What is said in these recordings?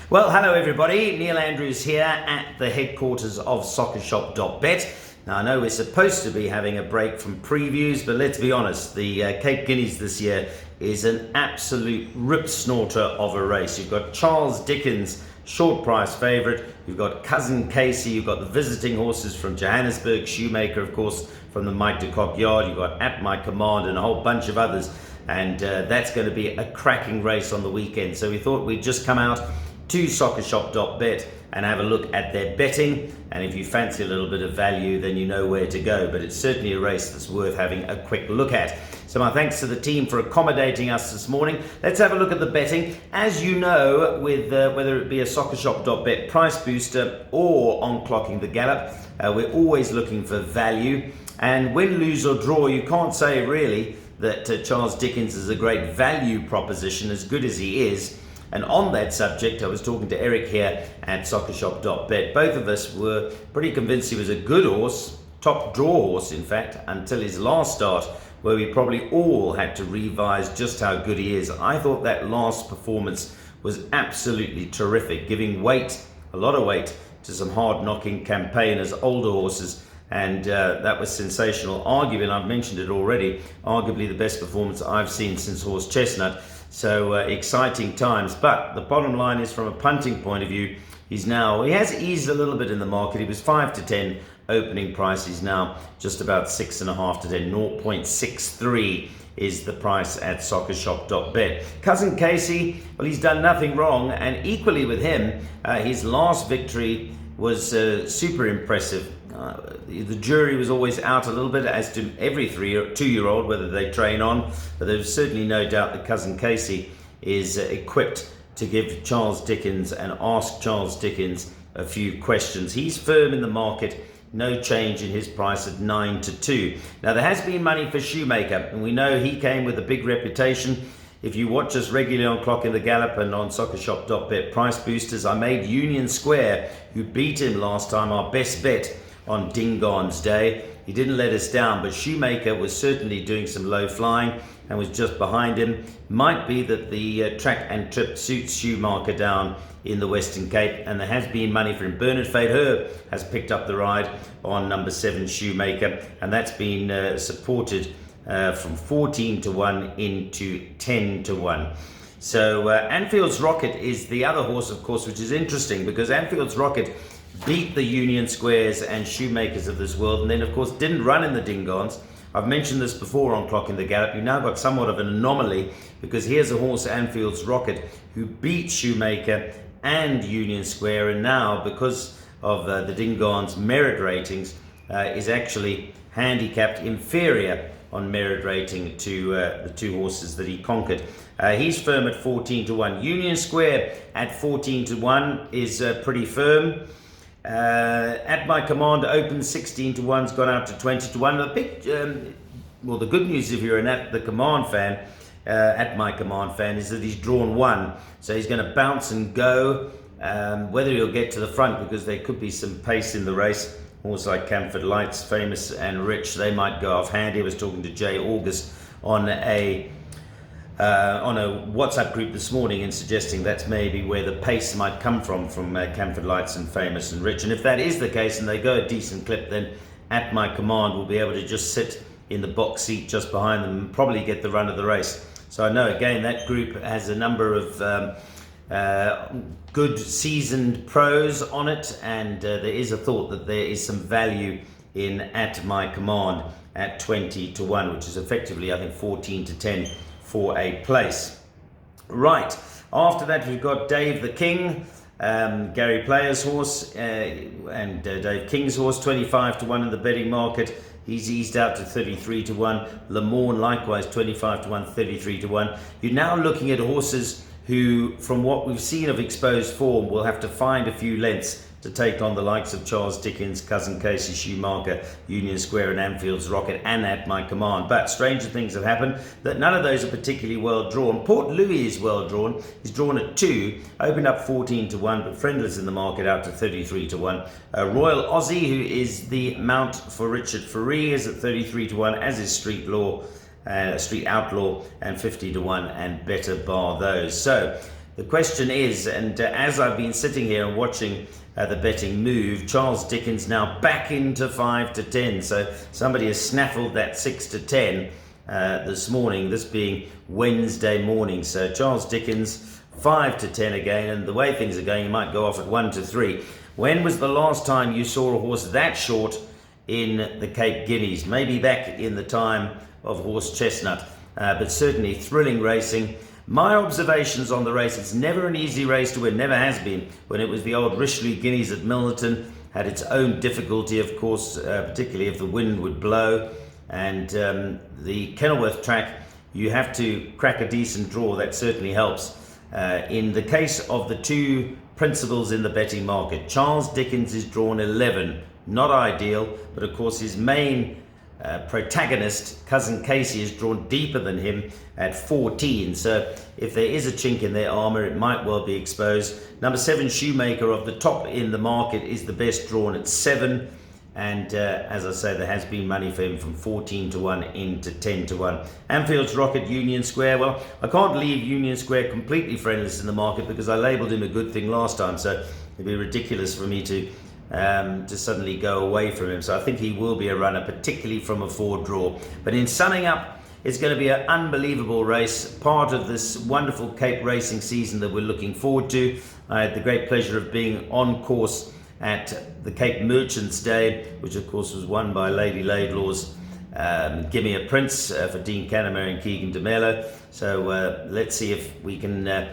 Well, hello everybody. Neil Andrews here at the headquarters of soccershop.bet. Now, I know we're supposed to be having a break from previews, but let's be honest, the Cape Guineas this year is an absolute rip snorter of a race. You've got Charles Dickens, short price favourite. You've got Cousin Casey. You've got the visiting horses from Johannesburg, Shoemaker, of course, from the Mike de Kock yard. You've got At My Command and a whole bunch of others. And that's going to be a cracking race on the weekend. So we thought we'd just come out to soccershop.bet and have a look at their betting. And if you fancy a little bit of value, then you know where to go. But it's certainly a race that's worth having a quick look at. So my thanks to the team for accommodating us this morning. Let's have a look at the betting. As you know, with whether it be a soccershop.bet price booster or on clocking the gallop, we're always looking for value. And win, lose or draw, you can't say really that Charles Dickens is a great value proposition, as good as he is. And on that subject, I was talking to Eric here at soccershop.bet. Both of us were pretty convinced he was a good horse, top draw horse in fact, until his last start, where we probably all had to revise just how good he is. I thought that last performance was absolutely terrific, giving weight, a lot of weight, to some hard-knocking campaigners, older horses. And that was sensational. Arguably, and I've mentioned it already, arguably the best performance I've seen since Horse Chestnut. So exciting times. But the bottom line is, from a punting point of view, he has eased a little bit in the market. He was 5 to 10 opening price. He's now just about 6.5 to 10. 0.63 is the price at soccershop.bet. Cousin Casey, well, he's done nothing wrong. And equally with him, his last victory was super impressive. The jury was always out a little bit as to every 2-year-old whether they train on, but there's certainly no doubt that Cousin Casey is equipped to give Charles Dickens and ask Charles Dickens a few questions. He's firm in the market, no change in his price at 9 to 2. Now, there has been money for Shoemaker, and we know he came with a big reputation. If you watch us regularly on Clock in the Gallop and on soccershop.bet price boosters, I made Union Square, who beat him last time, our best bet on Dingon's day. He didn't let us down, but Shoemaker was certainly doing some low flying and was just behind him. Might be that the track and trip suits Shoemaker down in the Western Cape, and there has been money for him. Bernard Fadeher has picked up the ride on number 7 Shoemaker, and that's been supported from 14 to 1 into 10 to 1. So Anfield's Rocket is the other horse, of course, which is interesting because Anfield's Rocket beat the Union Squares and Shoemakers of this world, and then of course didn't run in the Dingons. I've mentioned this before on Clock in the Gallop. You've now got somewhat of an anomaly, because here's a horse, Anfield's Rocket, who beat Shoemaker and Union Square, and now, because of the Dingons' merit ratings, is actually handicapped inferior on merit rating to the two horses that he conquered. He's firm at 14 to 1. Union Square at 14 to 1 is pretty firm. At My Command open 16 to 1's gone out to 20 to 1. The good news, if you're an At the Command fan, At My Command fan, is that he's drawn 1, so he's going to bounce and go. Whether he'll get to the front, because there could be some pace in the race. Horses like Camford Lights, Famous and Rich, they might go off handy. I was talking to Jay August on a WhatsApp group this morning, and suggesting that's maybe where the pace might come from Camford Lights and Famous and Rich. And if that is the case and they go a decent clip, then At My Command will be able to just sit in the box seat just behind them and probably get the run of the race. So I know, again, that group has a number of good seasoned pros on it, and there is a thought that there is some value in At My Command at 20 to 1, which is effectively, I think, 14 to 10 for a place. Right, after that we've got Dave the King, Gary Player's horse, and Dave King's horse, 25 to 1 in the betting market. He's eased out to 33 to 1. Le Morne likewise 25 to 1, 33 to 1. You're now looking at horses who, from what we've seen of exposed form, will have to find a few lengths to take on the likes of Charles Dickens, Cousin Casey, Shoemaker, Union Square and Anfield's Rocket, and At My Command. But stranger things have happened, that none of those are particularly well drawn. Port Louis is well drawn. He's drawn at 2, opened up 14 to 1, but friendless in the market out to 33 to 1. Royal Aussie, who is the mount for Richard Ferree, is at 33 to 1, as is Street Outlaw, and 50 to 1, and Better Bar those. So The question is, and as I've been sitting here and watching the betting move, Charles Dickens now back into 5 to 10. So somebody has snaffled that 6 to 10 this morning, this being Wednesday morning. So Charles Dickens 5 to 10 again, and the way things are going, you might go off at 1 to 3. When was the last time you saw a horse that short in the Cape Guineas? Maybe back in the time of Horse Chestnut, but certainly thrilling racing. My observations on the race, it's never an easy race to win, never has been. When it was the old Richelieu Guineas at Milnerton, had its own difficulty, of course, particularly if the wind would blow. And the Kenilworth track, you have to crack a decent draw, that certainly helps. In the case of the two principals in the betting market, Charles Dickens is drawn 11, not ideal, but of course his main protagonist, Cousin Casey, is drawn deeper than him at 14. So if there is a chink in their armour, it might well be exposed. Number 7, Shoemaker, of the top in the market, is the best drawn at 7. And as I say, there has been money for him from 14 to 1 into 10 to 1. Anfield's Rocket, Union Square. Well, I can't leave Union Square completely friendless in the market because I labelled him a good thing last time. So it'd be ridiculous for me to suddenly go away from him. So I think he will be a runner, particularly from a 4 draw. But in summing up, it's going to be an unbelievable race, part of this wonderful Cape racing season that we're looking forward to. I had the great pleasure of being on course at the Cape Merchants Day, which of course was won by Lady Laidlaw's Gimme a Prince for Dean Canterbury and Keegan DeMello. So let's see if we can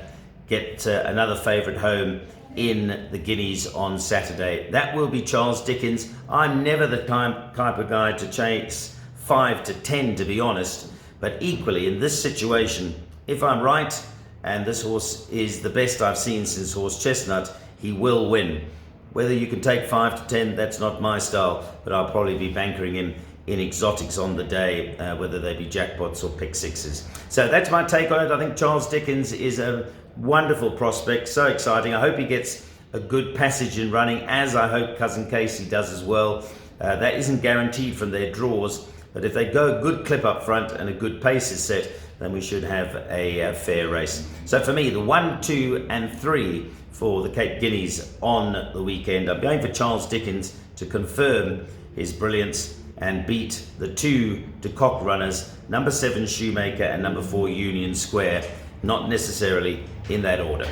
get another favourite home in the Guineas on Saturday. That will be Charles Dickens. I'm never the type of guy to chase 5 to 10, to be honest, but equally in this situation, if I'm right and this horse is the best I've seen since Horse Chestnut, he will win. Whether you can take 5 to 10, that's not my style, but I'll probably be bankering him in exotics on the day, whether they be jackpots or pick sixes. So that's my take on it. I think Charles Dickens is a wonderful prospect, so exciting. I hope he gets a good passage in running, as I hope Cousin Casey does as well. That isn't guaranteed from their draws, but if they go a good clip up front and a good pace is set, then we should have a fair race. So for me, the 1, 2 and 3 for the Cape Guineas on the weekend. I'm going for Charles Dickens to confirm his brilliance and beat the 2 De Kock runners, number 7 Shoemaker and number 4 Union Square, not necessarily in that order.